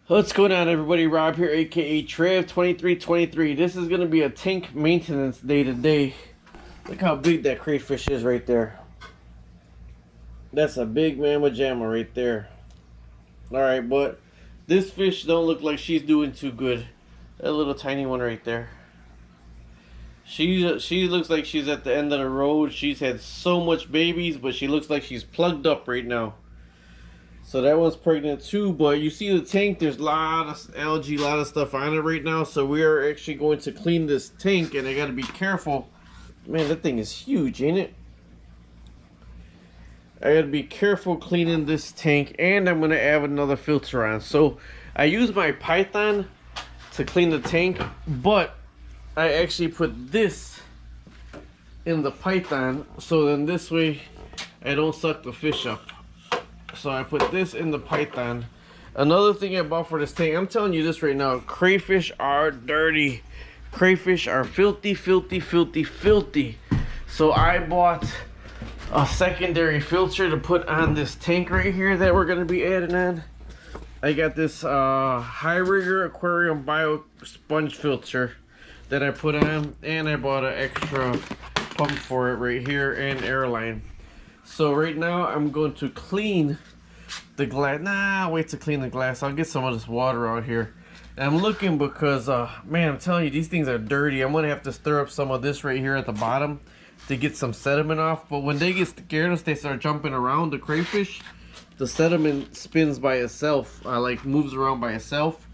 What's going on, everybody? Rob here, aka Trev2323. This is going to be a tank maintenance day today. Look how big that crayfish is right there. That's a big mamma jamma right there. Alright, but this fish don't look like she's doing too good. That little tiny one right there. She looks like she's at the end of the road. She's had so much babies, but she looks like she's plugged up right now. So that one's pregnant too, but you see the tank, there's a lot of algae, a lot of stuff on it right now. So we are actually going to clean this tank, and I got to be careful. Man, that thing is huge, ain't it? I got to be careful cleaning this tank, and I'm going to add another filter on. So I use my Python to clean the tank, but I actually put this in the Python, so then this way I don't suck the fish up. So I put this in the Python. Another thing I bought for this tank, I'm telling you this right now, crayfish are dirty. Crayfish are filthy, filthy, filthy, filthy. So I bought a secondary filter to put on this tank right here that we're going to be adding on. I got this High Rigor Aquarium Bio Sponge filter that I put on, and I bought an extra pump for it right here and airline. So right now I'm going to clean the glass. Wait to clean the glass. I'll get some of this water out here. And I'm looking because, man, I'm telling you, these things are dirty. I'm going to have to stir up some of this right here at the bottom to get some sediment off. But when they get scared, if they start jumping around, the crayfish, the sediment spins by itself, like moves around by itself.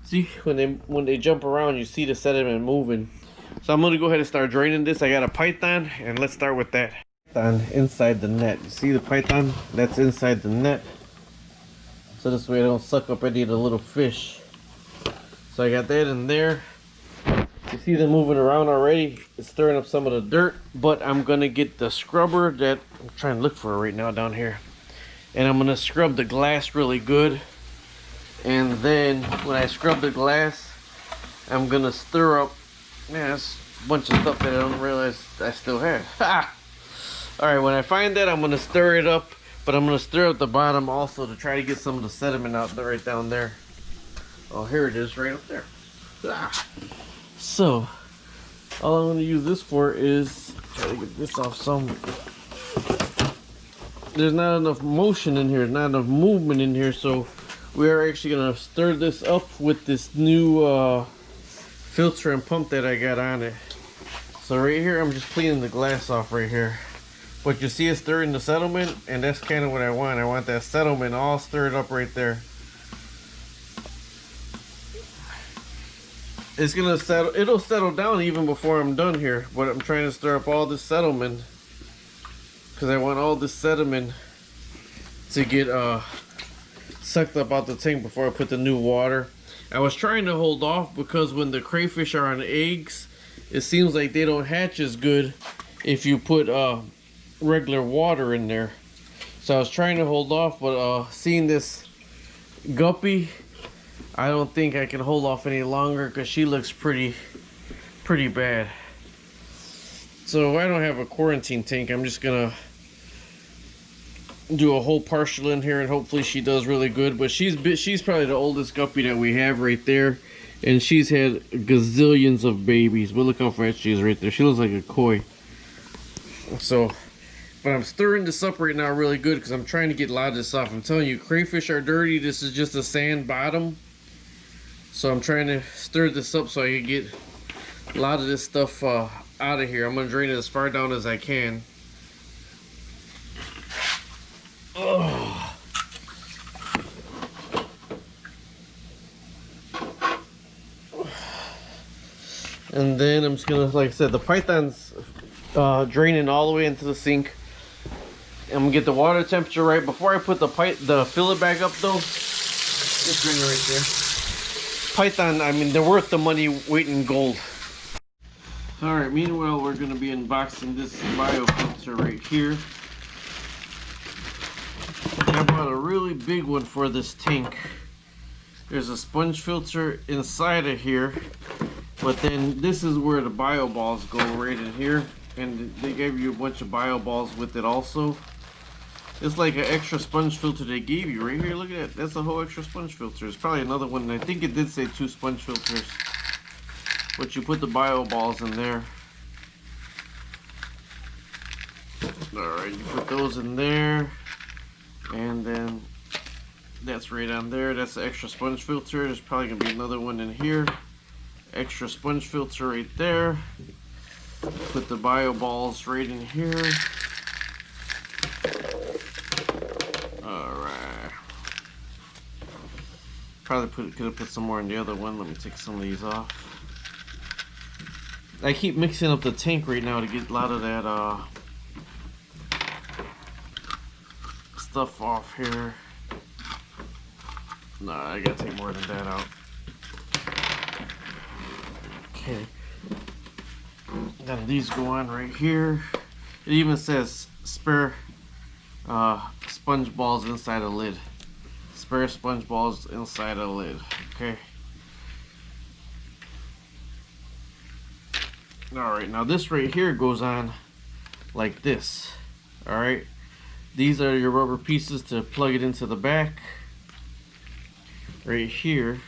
See, when they jump around, you see the sediment moving. So I'm going to go ahead and start draining this. I got a Python, and let's start with that. Inside the net. You see the Python? That's inside the net. So this way I don't suck up any of the little fish. So I got that in there. You see them moving around already. It's stirring up some of the dirt. But I'm going to get the scrubber that I'm trying to look for right now down here. And I'm going to scrub the glass really good. And then when I scrub the glass, I'm going to stir up. Man, that's a bunch of stuff that I don't realize I still have. Ha! Alright, when I find that, I'm going to stir it up, but I'm going to stir up the bottom also to try to get some of the sediment out there, right down there. Oh, here it is, right up there. So, all I'm going to use this for is try to get this off some. There's not enough motion in here, not enough movement in here, so we are actually going to stir this up with this new filter and pump that I got on it. So right here, I'm just cleaning the glass off right here. But you see it stirring the settlement, and that's kind of what I want. I want that settlement all stirred up right there. It's gonna settle. It'll settle down even before I'm done here. But I'm trying to stir up all this settlement because I want all this sediment to get sucked up out the tank before I put the new water. I was trying to hold off because when the crayfish are on eggs, it seems like they don't hatch as good if you put regular water in there. So I was trying to hold off, but seeing this guppy, I don't think I can hold off any longer because she looks pretty bad. So I don't have a quarantine tank. I'm just gonna do a whole partial in here, and hopefully she does really good. But she's probably the oldest guppy that we have right there, and she's had gazillions of babies. But look how fat she is right there. She looks like a koi. So, but I'm stirring this up right now really good because I'm trying to get a lot of this off. I'm telling you, crayfish are dirty. This is just a sand bottom. So I'm trying to stir this up so I can get a lot of this stuff out of here. I'm going to drain it as far down as I can. Oh. And then I'm just going to, like I said, the Python's draining all the way into the sink. I'm gonna get the water temperature right before I put the fillet bag up though. Just drain it right there. Python, I mean, they're worth the money weight in gold. Alright, meanwhile we're gonna be unboxing this bio filter right here. I bought a really big one for this tank. There's a sponge filter inside of here, but then this is where the bio balls go, right in here. And they gave you a bunch of bio balls with it also. It's like an extra sponge filter they gave you right here. Look at that. That's a whole extra sponge filter. There's probably another one. I think it did say 2 sponge filters. But you put the bio balls in there. Alright, you put those in there. And then that's right on there. That's the extra sponge filter. There's probably going to be another one in here. Extra sponge filter right there. Put the bio balls right in here. Alright. Probably could have put some more in the other one. Let me take some of these off. I keep mixing up the tank right now to get a lot of that stuff off here. Nah, I gotta take more than that out. Okay. Then these go on right here. It even says spare sponge balls inside a lid. Spare sponge balls inside a lid. Okay. Alright, now this right here goes on like this. Alright. These are your rubber pieces to plug it into the back. Right here.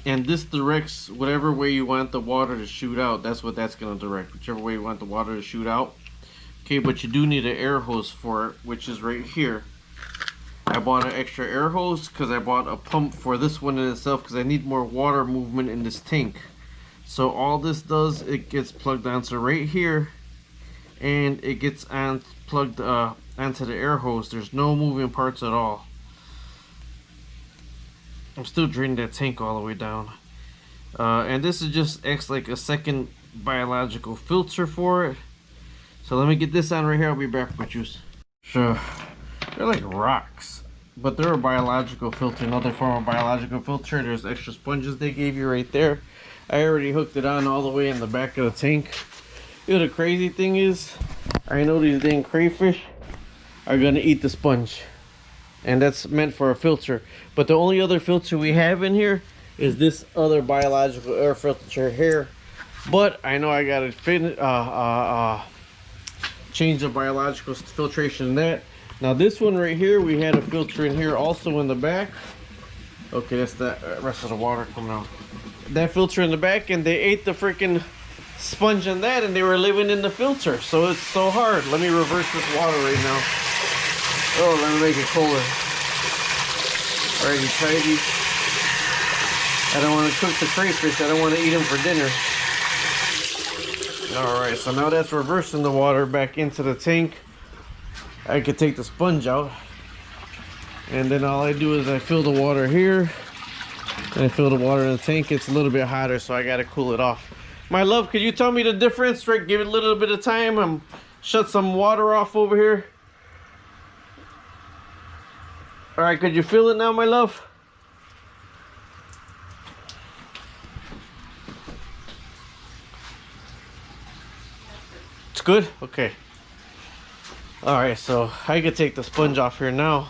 And this directs whatever way you want the water to shoot out. That's what that's going to direct. Whichever way you want the water to shoot out. Okay, but you do need an air hose for it, which is right here. I bought an extra air hose because I bought a pump for this one in itself because I need more water movement in this tank. So all this does, it gets plugged onto right here. And it gets plugged onto the air hose. There's no moving parts at all. I'm still draining that tank all the way down. And this is just acts like a second biological filter for it. So let me get this on right here. I'll be back with you. So they're like rocks, but they're a biological filter, another form of biological filter. There's extra sponges they gave you right there. I already hooked it on all the way in the back of the tank. You know, the crazy thing is, I know these dang crayfish are gonna eat the sponge. And that's meant for a filter. But the only other filter we have in here is this other biological air filter here. But I know I gotta change the biological filtration in that. Now this one right here, we had a filter in here also in the back. Okay, that's the rest of the water coming out. That filter in the back, and they ate the freaking sponge in that, and they were living in the filter. So it's so hard. Let me reverse this water right now. Oh, let me make it colder. Alrighty, tidy. I don't want to cook the crayfish. I don't want to eat them for dinner. Alright, so now that's reversing the water back into the tank. I could take the sponge out. And then all I do is I fill the water here. And I fill the water in the tank. It's a little bit hotter, so I got to cool it off. My love, could you tell me the difference? Right, give it a little bit of time. Shut some water off over here. Alright, could you feel it now, my love? It's good? Okay. Alright, so I could take the sponge off here now.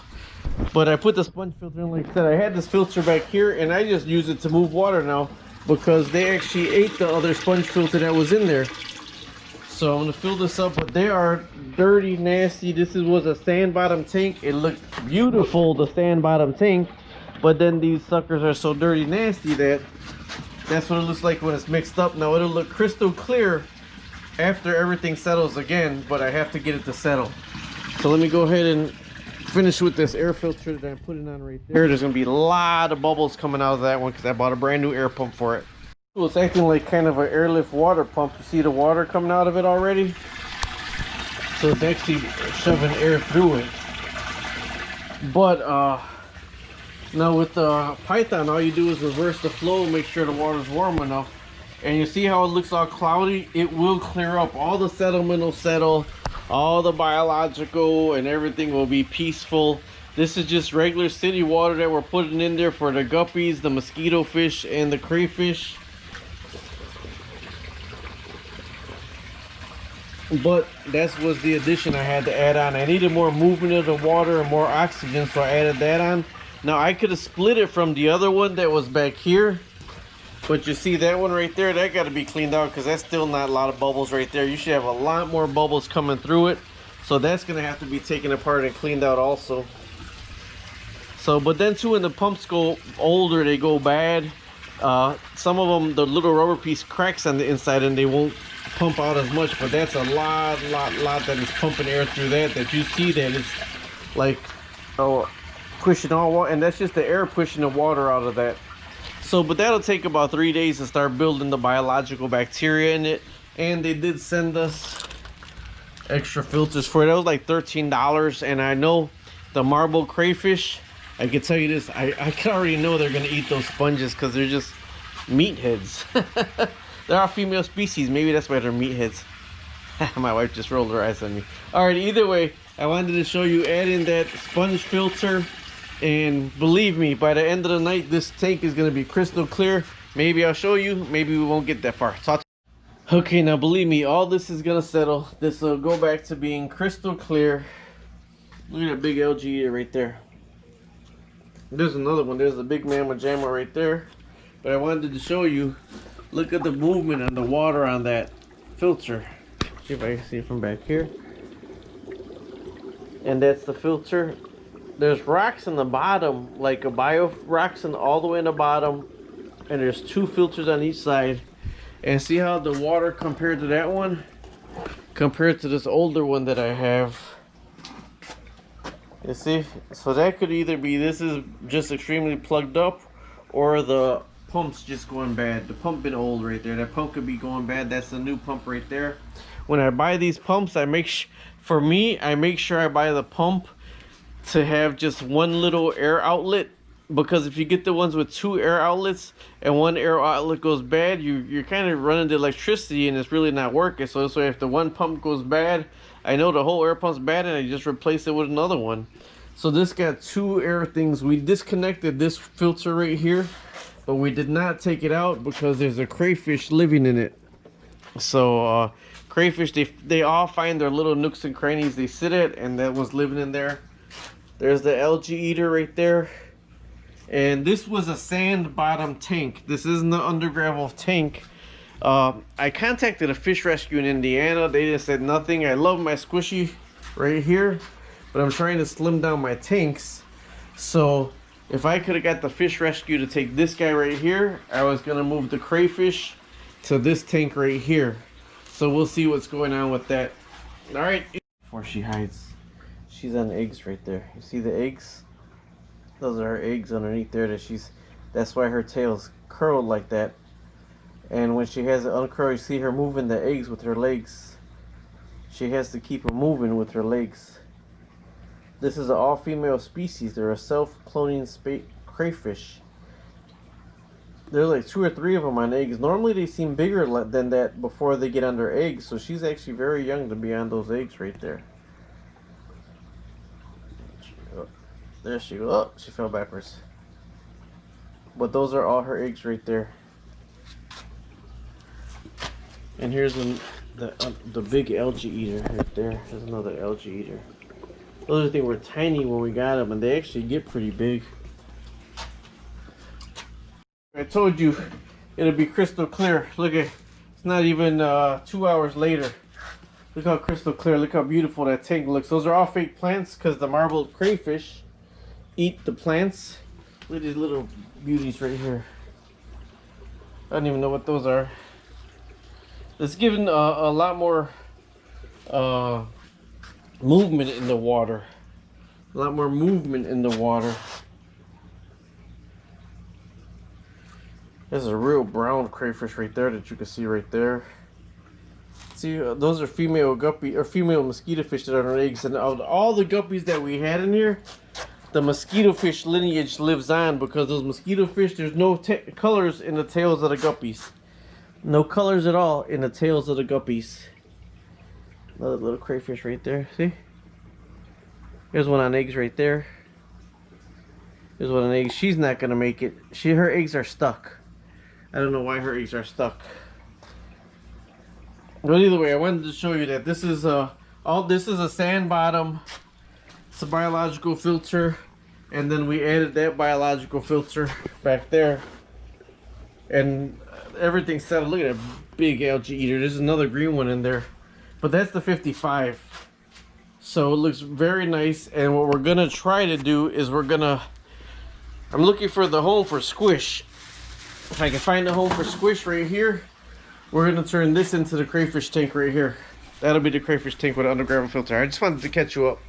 But I put the sponge filter in like I said. I had this filter back here, and I just use it to move water now because they actually ate the other sponge filter that was in there. So I'm gonna fill this up, but they are dirty, nasty. This was a sand bottom tank. It looked beautiful, the sand bottom tank, but then these suckers are so dirty, nasty that that's what it looks like when it's mixed up. Now it'll look crystal clear after everything settles again, but I have to get it to settle. So let me go ahead and finish with this air filter that I'm putting on right there. There's gonna be a lot of bubbles coming out of that one because I bought a brand new air pump for it. Well, it's acting like kind of an airlift water pump. You see the water coming out of it already? So it's actually shoving air through it. But now with the Python, all you do is reverse the flow and make sure the water's warm enough. And you see how it looks all cloudy? It will clear up. All the settlement will settle. All the biological and everything will be peaceful. This is just regular city water that we're putting in there for the guppies, the mosquito fish, and the crayfish. But that was the addition I had to add on. I needed more movement of the water and more oxygen, so I added that on. Now I could have split it from the other one that was back here, but you see that one right there, that got to be cleaned out because that's still not a lot of bubbles right there. You should have a lot more bubbles coming through it. So that's gonna have to be taken apart and cleaned out also. So, but then too, when the pumps go older, they go bad. Some of them, the little rubber piece cracks on the inside and they won't pump out as much. But that's a lot that is pumping air through that you see that it's like, oh, pushing all water, and that's just the air pushing the water out of that. So, but that'll take about 3 days to start building the biological bacteria in it. And they did send us extra filters for it. That was like $13. And I know the marble crayfish, I can tell you this, I can already know they're gonna eat those sponges because they're just meatheads. They're all female species. Maybe that's why they're meatheads. My wife just rolled her eyes on me. All right, either way, I wanted to show you adding that sponge filter. And believe me, by the end of the night, this tank is gonna be crystal clear. Maybe I'll show you, maybe we won't get that far. Okay, now believe me, all this is gonna settle. This will go back to being crystal clear. Look at that big algae eater right there. There's another one. There's a big mamma jamma right there. But I wanted to show you, look at the movement on the water on that filter. See if I can see it from back here. And that's the filter. There's rocks in the bottom, like a bio rocks in all the way in the bottom. And there's 2 filters on each side. And see how the water compared to that one? Compared to this older one that I have. You see? So that could either be this is just extremely plugged up, or the pump's just going bad. The pump been old right there. That pump could be going bad. That's the new pump right there. When I buy these pumps, I make sure I buy the pump to have just one little air outlet, because if you get the ones with 2 air outlets and one air outlet goes bad, you're kind of running the electricity and it's really not working. So if the one pump goes bad, I know the whole air pump's bad and I just replace it with another one. So this got 2 air things. We disconnected this filter right here, but we did not take it out because there's a crayfish living in it. So crayfish, they all find their little nooks and crannies they sit at, and that was living in there. There's the algae eater right there. And this was a sand bottom tank. This isn't the undergravel tank. I contacted a fish rescue in Indiana. They just said nothing. I love my squishy right here, but I'm trying to slim down my tanks. So if I could have got the fish rescue to take this guy right here, I was gonna move the crayfish to this tank right here. So we'll see what's going on with that. All right. Before she hides, she's on eggs right there. You see the eggs? Those are her eggs underneath there. That's why her tail's curled like that. And when she has it uncurled, you see her moving the eggs with her legs. She has to keep them moving with her legs. This is an all-female species. They're a self-cloning crayfish. There's like 2 or 3 of them on eggs. Normally they seem bigger than that before they get on their eggs. So she's actually very young to be on those eggs right there. There she goes. Oh, she fell backwards. But those are all her eggs right there. And here's the big algae eater right there. There's another algae eater. Those things were tiny when we got them, and they actually get pretty big. I told you it'll be crystal clear. Look at, it's not even 2 hours later. Look how crystal clear. Look how beautiful that tank looks. Those are all fake plants because the marble crayfish eat the plants. Look at these little beauties right here. I don't even know what those are. It's given a lot more movement in the water. A lot more movement in the water. There's a real brown crayfish right there that you can see right there. See, those are female guppy or female mosquito fish that are on eggs. And of all the guppies that we had in here, the mosquito fish lineage lives on, because those mosquito fish, there's no colors in the tails of the guppies. No colors at all in the tails of the guppies. Another little crayfish right there. See? There's one on eggs right there. There's one on eggs. She's not gonna make it. Her eggs are stuck. I don't know why her eggs are stuck. But either way, I wanted to show you that this is this is a sand bottom. It's a biological filter, and then we added that biological filter back there, and everything's settled. Look at that big algae eater. There's another green one in there, but that's the 55. So it looks very nice. And what we're gonna try to do is I'm looking for the home for squish. If I can find a home for squish right here, we're gonna turn this into the crayfish tank right here. That'll be the crayfish tank with an underground filter. I just wanted to catch you up.